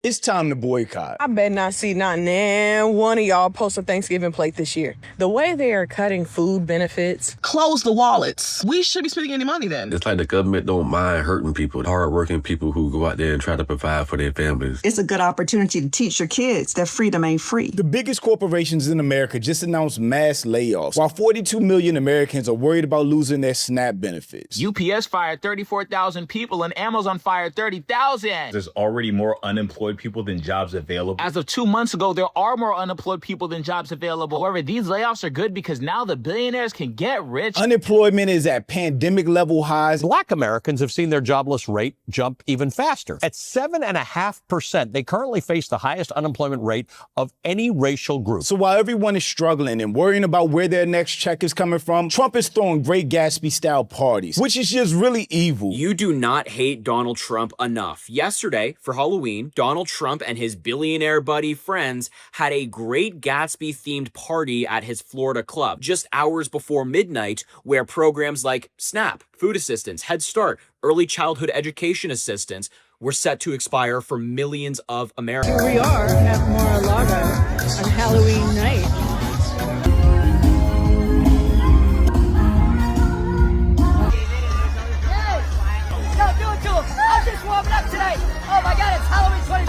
It's time to boycott. I bet not see not one of y'all post a Thanksgiving plate this year. The way they are cutting food benefits. Close the wallets. We should be spending any money then. It's like the government don't mind hurting people, hard-working people who go out there and try to provide for their families. It's a good opportunity to teach your kids that freedom ain't free. The biggest corporations in America just announced mass layoffs, while 42 million Americans are worried about losing their SNAP benefits. UPS fired 34,000 people and Amazon fired 30,000. There's already more unemployed people than jobs available. As of 2 months ago, there are more unemployed people than jobs available. However, these layoffs are good because now the billionaires can get rich. Unemployment is at pandemic level highs. Black Americans have seen their jobless rate jump even faster. At 7.5%, they currently face the highest unemployment rate of any racial group. So while everyone is struggling and worrying about where their next check is coming from, Trump is throwing Great Gatsby-style parties, which is just really evil. You do not hate Donald Trump enough. Yesterday, for Halloween, Donald Trump and his billionaire buddy friends had a Great Gatsby-themed party at his Florida club just hours before midnight, where programs like SNAP, food assistance, Head Start, early childhood education assistance were set to expire for millions of Americans. Here we are at Mar-a-Lago on Halloween night. I'm just warming up today. Oh my God, it's Halloween 20.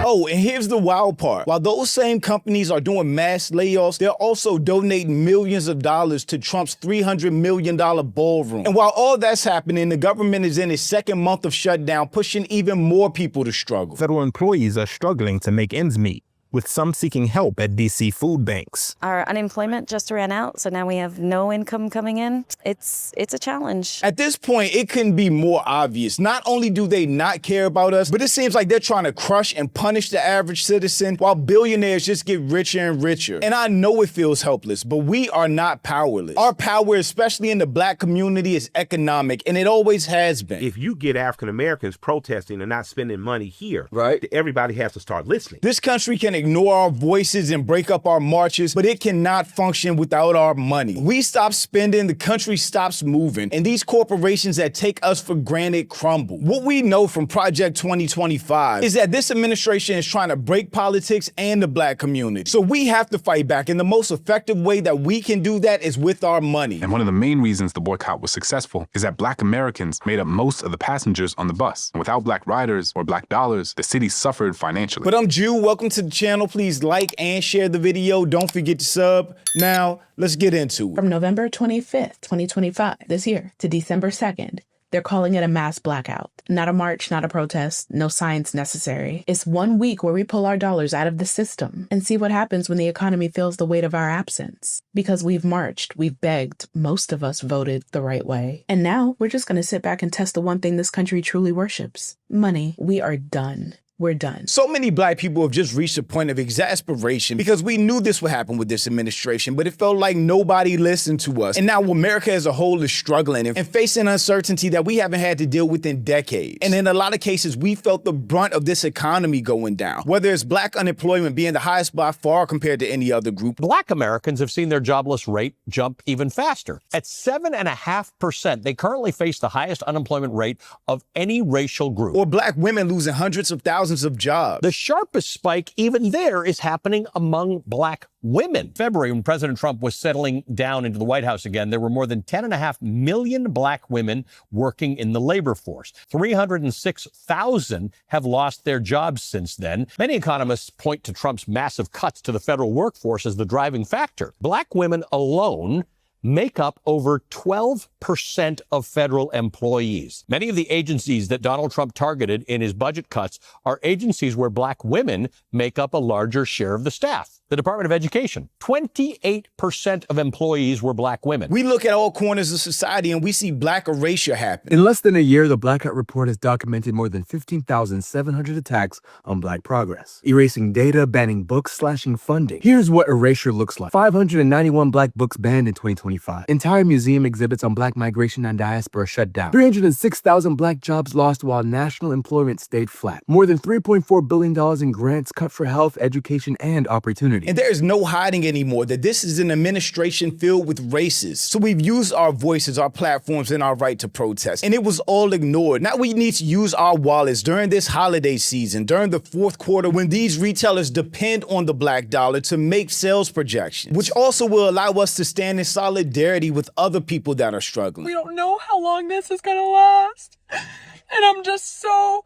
Oh, and here's the wild part. While those same companies are doing mass layoffs, they're also donating millions of dollars to Trump's $300 million ballroom. And while all that's happening, the government is in its second month of shutdown, pushing even more people to struggle. Federal employees are struggling to make ends meet, with some seeking help at DC food banks. Our unemployment just ran out, so now we have no income coming in. It's a challenge. At this point, it couldn't be more obvious. Not only do they not care about us, but it seems like they're trying to crush and punish the average citizen while billionaires just get richer and richer. And I know it feels helpless, but we are not powerless. Our power, especially in the Black community, is economic, and it always has been. If you get African Americans protesting and not spending money here, right, everybody has to start listening. This country can ignore our voices and break up our marches, but it cannot function without our money. We stop spending, the country stops moving, and these corporations that take us for granted crumble. What we know from Project 2025 is that this administration is trying to break politics and the Black community. So we have to fight back, and the most effective way that we can do that is with our money. And one of the main reasons the boycott was successful is that Black Americans made up most of the passengers on the bus. And without Black riders or Black dollars, the city suffered financially. But I'm Jew. Welcome to the channel. Please like and share the video. Don't forget to sub. Now, let's get into it. From November 25th, 2025, this year, to December 2nd, they're calling it a mass blackout. Not a march, not a protest, no science necessary. It's 1 week where we pull our dollars out of the system and see what happens when the economy feels the weight of our absence. Because we've marched, we've begged, most of us voted the right way. And now we're just gonna sit back and test the one thing this country truly worships: money. We are done. We're done. So many Black people have just reached a point of exasperation because we knew this would happen with this administration, but it felt like nobody listened to us. And now America as a whole is struggling and facing uncertainty that we haven't had to deal with in decades. And in a lot of cases, we felt the brunt of this economy going down, whether it's Black unemployment being the highest by far compared to any other group. Black Americans have seen their jobless rate jump even faster. At 7.5%, they currently face the highest unemployment rate of any racial group. Or Black women losing hundreds of thousands of jobs. The sharpest spike even there is happening among Black women. In February, when President Trump was settling down into the White House again, there were more than 10.5 million Black women working in the labor force. 306,000 have lost their jobs since then. Many economists point to Trump's massive cuts to the federal workforce as the driving factor. Black women alone make up over 12% of federal employees. Many of the agencies that Donald Trump targeted in his budget cuts are agencies where Black women make up a larger share of the staff. The Department of Education, 28% of employees were Black women. We look at all corners of society and we see Black erasure happen. In less than a year, the Blackout Report has documented more than 15,700 attacks on Black progress, erasing data, banning books, slashing funding. Here's what erasure looks like. 591 Black books banned in 2025. Entire museum exhibits on Black migration and diaspora shut down. 306,000 Black jobs lost while national employment stayed flat. More than $3.4 billion in grants cut for health, education, and opportunity. community. And there is no hiding anymore that this is an administration filled with racists. So we've used our voices, our platforms, and our right to protest. And it was all ignored. Now we need to use our wallets during this holiday season, during the fourth quarter, when these retailers depend on the black dollar to make sales projections, which also will allow us to stand in solidarity with other people that are struggling. We don't know how long this is gonna last. And I'm just so,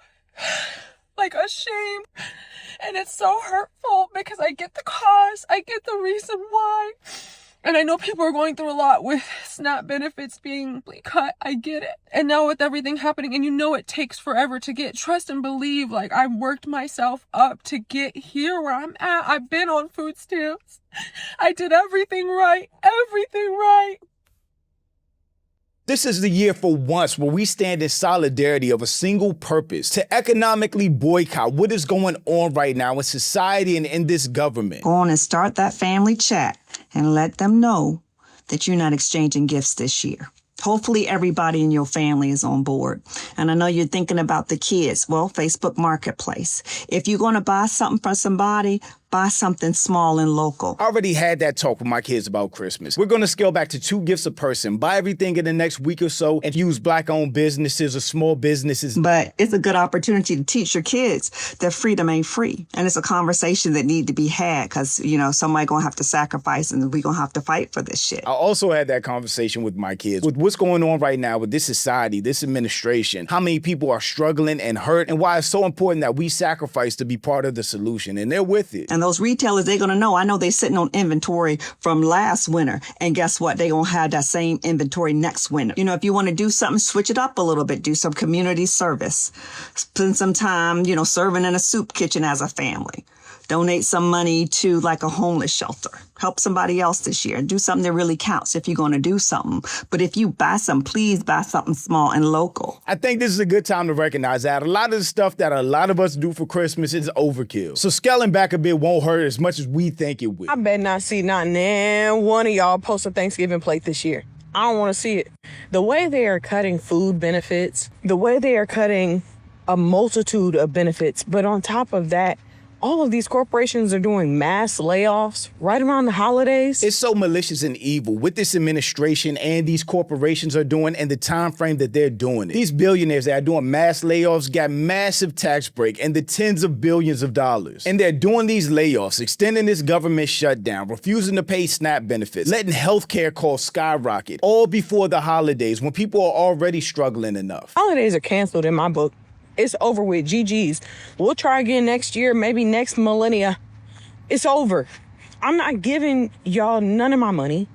ashamed. And it's so hurtful because I get the cause, I get the reason why. And I know people are going through a lot with SNAP benefits being cut. I get it. And now with everything happening, and it takes forever to get, trust and believe, I've worked myself up to get here where I'm at. I've been on food stamps. I did everything right. This is the year for once where we stand in solidarity of a single purpose, to economically boycott what is going on right now in society and in this government. Go on and start that family chat and let them know that you're not exchanging gifts this year. Hopefully everybody in your family is on board. And I know you're thinking about the kids. Well, Facebook Marketplace. If you're going to buy something for somebody, buy something small and local. I already had that talk with my kids about Christmas. We're going to scale back to 2 gifts a person, buy everything in the next week or so, and use black-owned businesses or small businesses. But it's a good opportunity to teach your kids that freedom ain't free. And it's a conversation that need to be had because, somebody going to have to sacrifice and we're going to have to fight for this shit. I also had that conversation with my kids. With what's going on right now with this society, this administration, how many people are struggling and hurt, and why it's so important that we sacrifice to be part of the solution. And they're with it. And those retailers, they're going to know. I know they're sitting on inventory from last winter. And guess what? They're going to have that same inventory next winter. If you want to do something, switch it up a little bit. Do some community service. Spend some time, serving in a soup kitchen as a family. Donate some money to a homeless shelter. Help somebody else this year. Do something that really counts if you're going to do something. But if you buy something, please buy something small and local. I think this is a good time to recognize that a lot of the stuff that a lot of us do for Christmas is overkill. So scaling back a bit won't hurt as much as we think it will. I bet not see not one of y'all post a Thanksgiving plate this year. I don't want to see it. The way they are cutting food benefits, the way they are cutting a multitude of benefits, but on top of that, all of these corporations are doing mass layoffs right around the holidays. It's so malicious and evil what this administration and these corporations are doing and the time frame that they're doing it. These billionaires that are doing mass layoffs got massive tax break and the tens of billions of dollars. And they're doing these layoffs, extending this government shutdown, refusing to pay SNAP benefits, letting healthcare costs skyrocket, all before the holidays when people are already struggling enough. Holidays are canceled in my book. It's over with. GG's. We'll try again next year, maybe next millennia. It's over. I'm not giving y'all none of my money.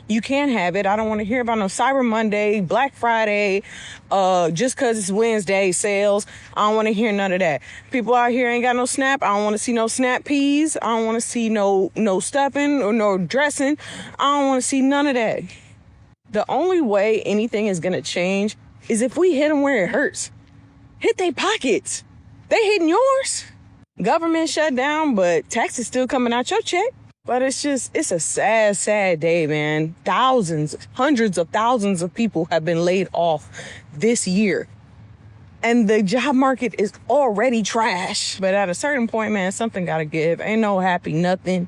You can't have it. I don't want to hear about no Cyber Monday, Black Friday, just because it's Wednesday sales. I don't want to hear none of that. People out here ain't got no SNAP. I don't want to see no SNAP peas. I don't want to see no stuffing or no dressing. I don't want to see none of that. The only way anything is going to change is if we hit them where it hurts. Hit their pockets. They hitting yours. Government shut down, but taxes still coming out your check. But it's a sad, sad day, man. Hundreds of thousands of people have been laid off this year. And the job market is already trash. But at a certain point, man, something gotta give. Ain't no happy nothing.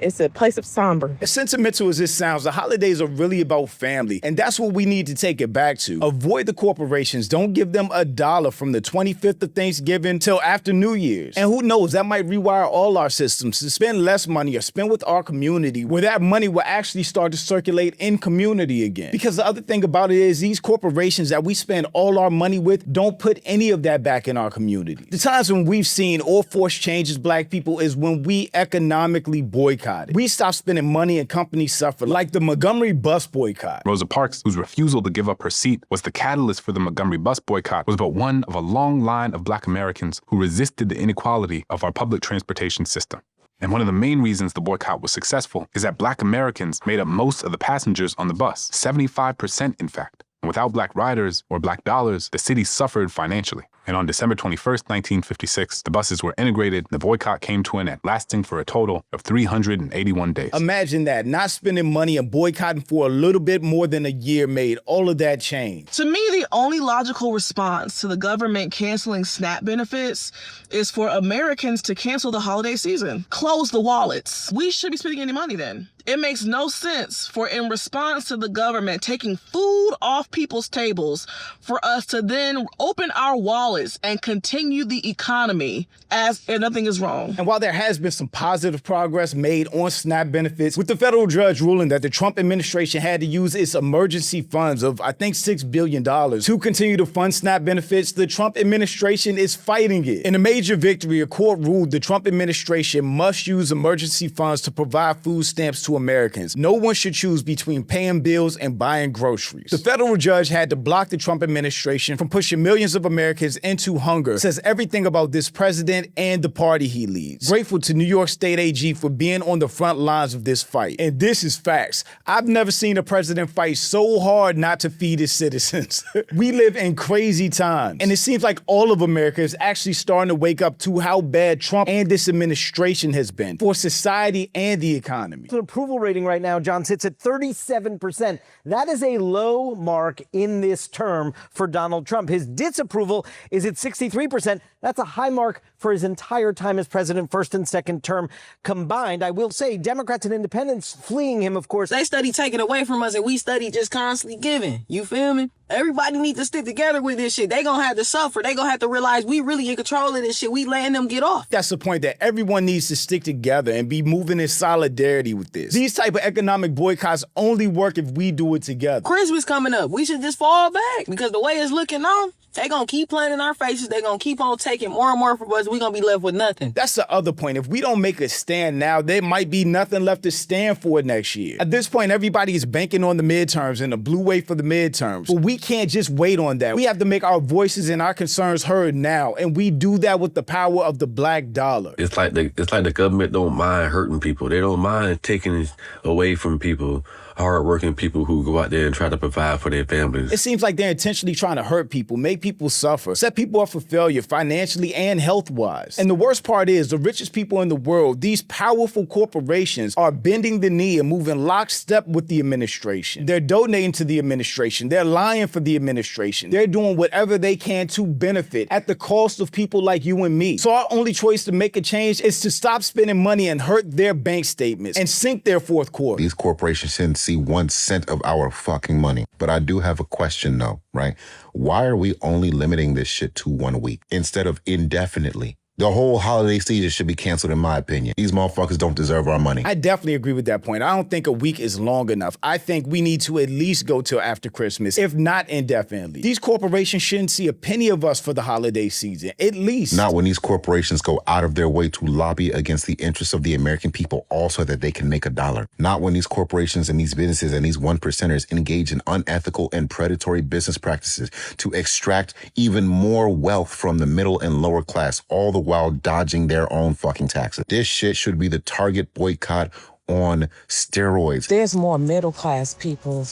It's a place of somber. As sentimental as this sounds, the holidays are really about family, and that's what we need to take it back to. Avoid the corporations. Don't give them $1 from the 25th of Thanksgiving till after New Year's. And who knows, that might rewire all our systems to spend less money or spend with our community, where that money will actually start to circulate in community again. Because the other thing about it is these corporations that we spend all our money with don't put any of that back in our community. The times when we've seen or forced change as Black people is when we economically boycott. We stopped spending money and companies suffer, like the Montgomery bus boycott. Rosa Parks, whose refusal to give up her seat was the catalyst for the Montgomery bus boycott, was but one of a long line of Black Americans who resisted the inequality of our public transportation system. And one of the main reasons the boycott was successful is that Black Americans made up most of the passengers on the bus, 75% in fact. And without Black riders or Black dollars, the city suffered financially. And on December 21st, 1956, the buses were integrated. The boycott came to an end, lasting for a total of 381 days. Imagine that, not spending money and boycotting for a little bit more than a year made all of that change. To me, the only logical response to the government canceling SNAP benefits is for Americans to cancel the holiday season. Close the wallets. We shouldn't be spending any money then. It makes no sense for, in response to the government taking food off people's tables, for us to then open our wallets and continue the economy as if nothing is wrong. And while there has been some positive progress made on SNAP benefits, with the federal judge ruling that the Trump administration had to use its emergency funds of, I think, $6 billion to continue to fund SNAP benefits, the Trump administration is fighting it. In a major victory, a court ruled the Trump administration must use emergency funds to provide food stamps to Americans. No one should choose between paying bills and buying groceries. The federal judge had to block the Trump administration from pushing millions of Americans into hunger. Says everything about this president and the party he leads. Grateful to New York State AG for being on the front lines of this fight. And this is facts. I've never seen a president fight so hard not to feed his citizens. We live in crazy times. And it seems like all of America is actually starting to wake up to how bad Trump and this administration has been for society and the economy. The approval rating right now, John, sits at 37%. That is a low mark in this term for Donald Trump. His disapproval is at 63%. That's a high mark for his entire time as president, first and second term combined. I will say Democrats and independents fleeing him, of course. They study taking away from us and we study just constantly giving. You feel me? Everybody needs to stick together with this shit. They gonna have to suffer. They gonna have to realize we really in control of this shit. We letting them get off. That's the point, that everyone needs to stick together and be moving in solidarity with this. These type of economic boycotts only work if we do it together. Christmas coming up. We should just fall back because the way it's looking on, they gonna keep playing in our faces. They gonna keep on taking more and more from us. We gonna be left with nothing. That's the other point. If we don't make a stand now, there might be nothing left to stand for next year. At this point, everybody is banking on the midterms and the blue wave for the midterms. But we can't just wait on that. We have to make our voices and our concerns heard now. And we do that with the power of the black dollar. It's like the government don't mind hurting people. They don't mind taking away from people, hardworking people who go out there and try to provide for their families. It seems like they're intentionally trying to hurt people, make people suffer, set people up for failure financially and health-wise. And the worst part is, the richest people in the world, these powerful corporations, are bending the knee and moving lockstep with the administration. They're donating to the administration. They're lying for the administration. They're doing whatever they can to benefit at the cost of people like you and me. So our only choice to make a change is to stop spending money and hurt their bank statements and sink their fourth quarter. These corporations shouldn't see 1 cent of our fucking money. But I do have a question though, right? Why are we only limiting this shit to 1 week instead of indefinitely? The whole holiday season should be canceled, in my opinion. These motherfuckers don't deserve our money. I definitely agree with that point. I don't think a week is long enough. I think we need to at least go till after Christmas, if not indefinitely. These corporations shouldn't see a penny of us for the holiday season, at least. Not when these corporations go out of their way to lobby against the interests of the American people, also that they can make a dollar. Not when these corporations and these businesses and these 1%ers engage in unethical and predatory business practices to extract even more wealth from the middle and lower class, all the while dodging their own fucking taxes. This shit should be the target boycott on steroids. There's more middle class people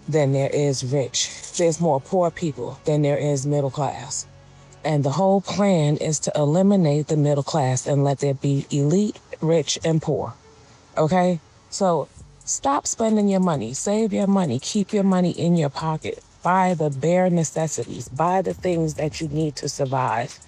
than there is rich. There's more poor people than there is middle class. And the whole plan is to eliminate the middle class and let there be elite, rich, and poor. Okay? So stop spending your money. Save your money. Keep your money in your pocket. Buy the bare necessities. Buy the things that you need to survive.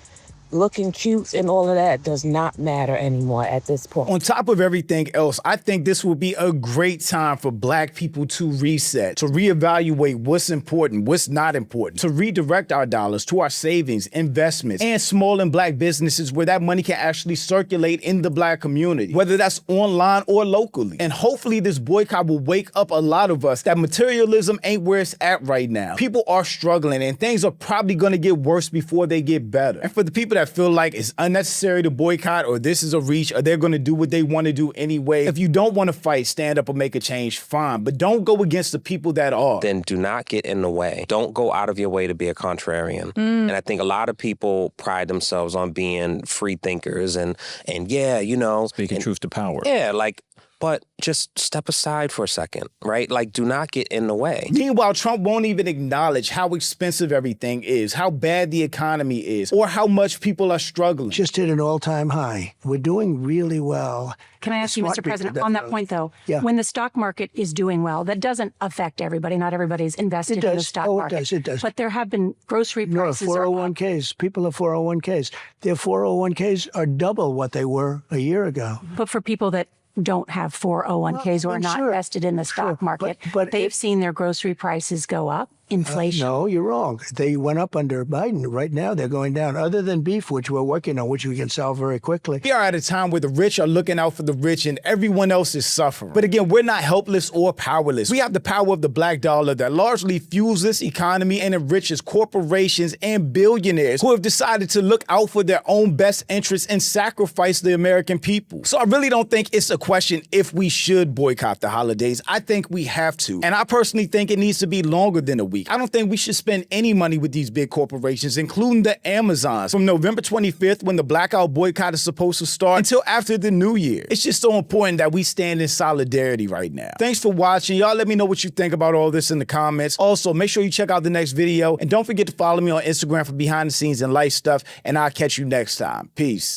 Looking cute and all of that does not matter anymore at this point. On top of everything else, I think this will be a great time for Black people to reset, to reevaluate what's important, what's not important, to redirect our dollars to our savings, investments, and small and Black businesses where that money can actually circulate in the Black community, whether that's online or locally. And hopefully this boycott will wake up a lot of us that materialism ain't where it's at right now. People are struggling and things are probably gonna get worse before they get better. And for the people that feel like it's unnecessary to boycott or this is a reach or they're going to do what they want to do anyway, if you don't want to fight, stand up or make a change, fine. But don't go against the people that are. Then do not get in the way. Don't go out of your way to be a contrarian. And I think a lot of people pride themselves on being free thinkers and yeah, you know. Speaking truth to power. Yeah, like but just step aside for a second, right? Like, do not get in the way. Meanwhile, Trump won't even acknowledge how expensive everything is, how bad the economy is, or how much people are struggling. Just hit an all-time high. We're doing really well. Can I ask you, Mr. President, on that point, though, yeah. when the stock market is doing well, that doesn't affect everybody. Not everybody's invested in the stock market. It does. But there have been grocery prices. No, 401ks. People have 401ks. Their 401ks are double what they were a year ago. But for people that don't have 401ks or are not invested in the stock market, but they've seen their grocery prices go up. Inflation. No, you're wrong. They went up under Biden. Right now, they're going down. Other than beef, which we're working on, which we can solve very quickly. We are at a time where the rich are looking out for the rich and everyone else is suffering. But again, we're not helpless or powerless. We have the power of the black dollar that largely fuels this economy and enriches corporations and billionaires who have decided to look out for their own best interests and sacrifice the American people. So I really don't think it's a question if we should boycott the holidays. I think we have to. And I personally think it needs to be longer than a week. I don't think we should spend any money with these big corporations, including the Amazons, from November 25th, when the blackout boycott is supposed to start, until after the new year. It's just so important that we stand in solidarity right now. Thanks for watching. Y'all let me know what you think about all this in the comments. Also, make sure you check out the next video, and don't forget to follow me on Instagram for behind the scenes and life stuff, and I'll catch you next time. Peace.